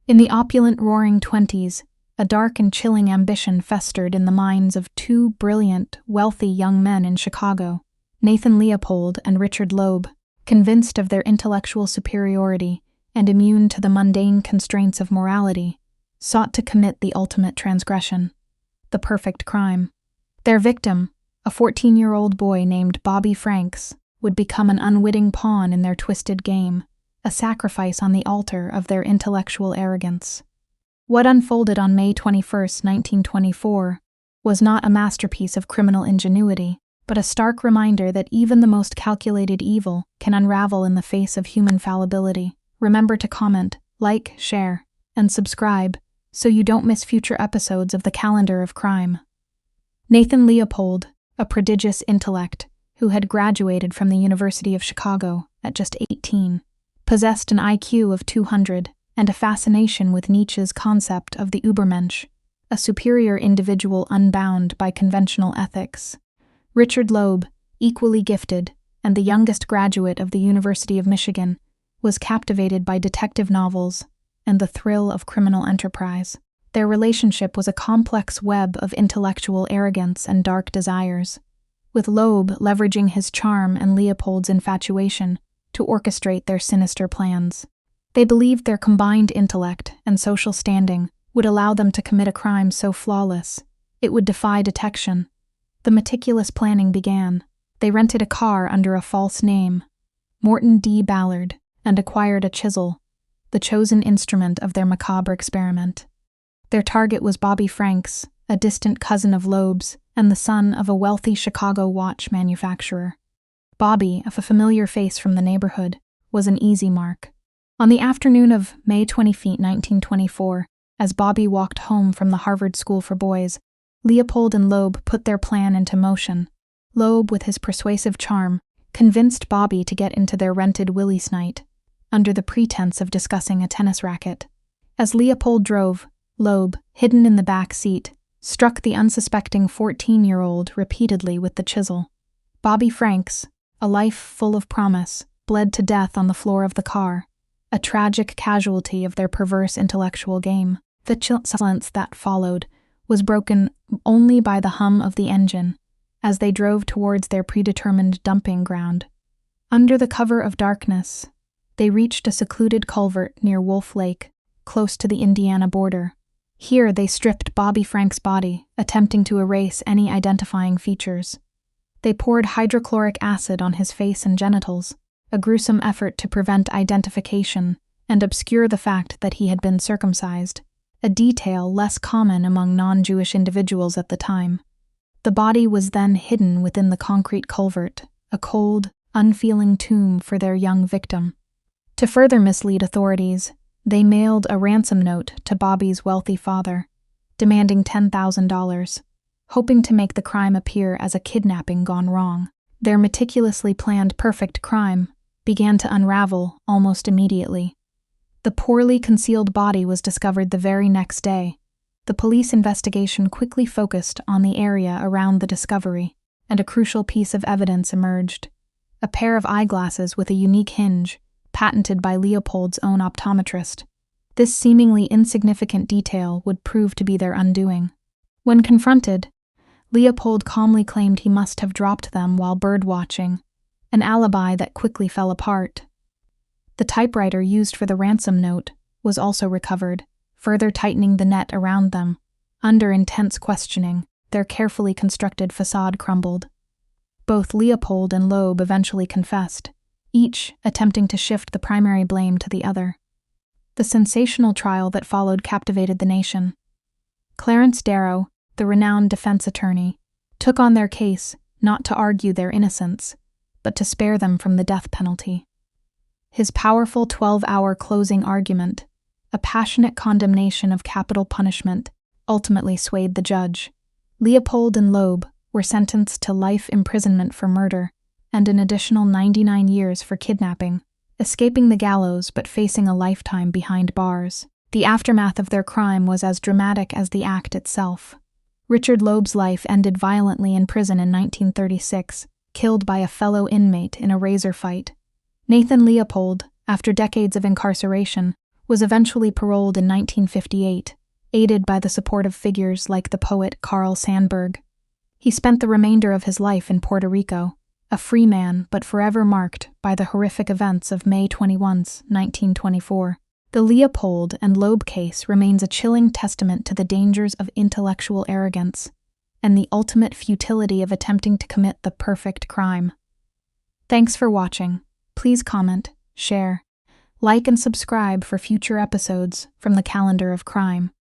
In the opulent roaring 20s, a dark and chilling ambition festered in the minds of two brilliant, wealthy young men in Chicago, Nathan Leopold and Richard Loeb. Convinced of their intellectual superiority and immune to the mundane constraints of morality, sought to commit the ultimate transgression, the perfect crime. Their victim, a 14-year-old boy named Bobby Franks, would become an unwitting pawn in their twisted game, a sacrifice on the altar of their intellectual arrogance. What unfolded on May 21, 1924, was not a masterpiece of criminal ingenuity, but a stark reminder that even the most calculated evil can unravel in the face of human fallibility. Remember to comment, like, share, and subscribe so you don't miss future episodes of the Calendar of Crime. Nathan Leopold, a prodigious intellect who had graduated from the University of Chicago at just 18, possessed an IQ of 200 and a fascination with Nietzsche's concept of the Übermensch, a superior individual unbound by conventional ethics. Richard Loeb, equally gifted and the youngest graduate of the University of Michigan, was captivated by detective novels and the thrill of criminal enterprise. Their relationship was a complex web of intellectual arrogance and dark desires, with Loeb leveraging his charm and Leopold's infatuation to orchestrate their sinister plans. They believed their combined intellect and social standing would allow them to commit a crime so flawless it would defy detection. The meticulous planning began. They rented a car under a false name, Morton D. Ballard, and acquired a chisel, the chosen instrument of their macabre experiment. Their target was Bobby Franks, a distant cousin of Loeb's and the son of a wealthy Chicago watch manufacturer. Bobby, a familiar face from the neighborhood, was an easy mark. On the afternoon of May 25, 1924, as Bobby walked home from the Harvard School for Boys, Leopold and Loeb put their plan into motion. Loeb, with his persuasive charm, convinced Bobby to get into their rented Willie's night, under the pretense of discussing a tennis racket. As Leopold drove, Loeb, hidden in the back seat, struck the unsuspecting 14-year-old repeatedly with the chisel. Bobby Franks, a life full of promise, bled to death on the floor of the car, a tragic casualty of their perverse intellectual game. The silence that followed was broken only by the hum of the engine as they drove towards their predetermined dumping ground. Under the cover of darkness, they reached a secluded culvert near Wolf Lake, close to the Indiana border. Here they stripped Bobby Frank's body, attempting to erase any identifying features. They poured hydrochloric acid on his face and genitals, a gruesome effort to prevent identification and obscure the fact that he had been circumcised, a detail less common among non-Jewish individuals at the time. The body was then hidden within the concrete culvert, a cold, unfeeling tomb for their young victim. To further mislead authorities, they mailed a ransom note to Bobby's wealthy father, demanding $10,000, hoping to make the crime appear as a kidnapping gone wrong. Their meticulously planned perfect crime began to unravel almost immediately. The poorly concealed body was discovered the very next day. The police investigation quickly focused on the area around the discovery, and a crucial piece of evidence emerged: a pair of eyeglasses with a unique hinge, patented by Leopold's own optometrist. This seemingly insignificant detail would prove to be their undoing. When confronted, Leopold calmly claimed he must have dropped them while bird-watching, an alibi that quickly fell apart. The typewriter used for the ransom note was also recovered, further tightening the net around them. Under intense questioning, their carefully constructed facade crumbled. Both Leopold and Loeb eventually confessed, each attempting to shift the primary blame to the other. The sensational trial that followed captivated the nation. Clarence Darrow, the renowned defense attorney, took on their case not to argue their innocence, but to spare them from the death penalty. His powerful 12-hour closing argument, a passionate condemnation of capital punishment, ultimately swayed the judge. Leopold and Loeb were sentenced to life imprisonment for murder and an additional 99 years for kidnapping, escaping the gallows but facing a lifetime behind bars. The aftermath of their crime was as dramatic as the act itself. Richard Loeb's life ended violently in prison in 1936, killed by a fellow inmate in a razor fight. Nathan Leopold, after decades of incarceration, was eventually paroled in 1958, aided by the support of figures like the poet Carl Sandburg. He spent the remainder of his life in Puerto Rico, a free man but forever marked by the horrific events of May 21, 1924. The Leopold and Loeb case remains a chilling testament to the dangers of intellectual arrogance and the ultimate futility of attempting to commit the perfect crime. Thanks for watching. Please comment, share, like, and subscribe for future episodes from the Calendar of Crime.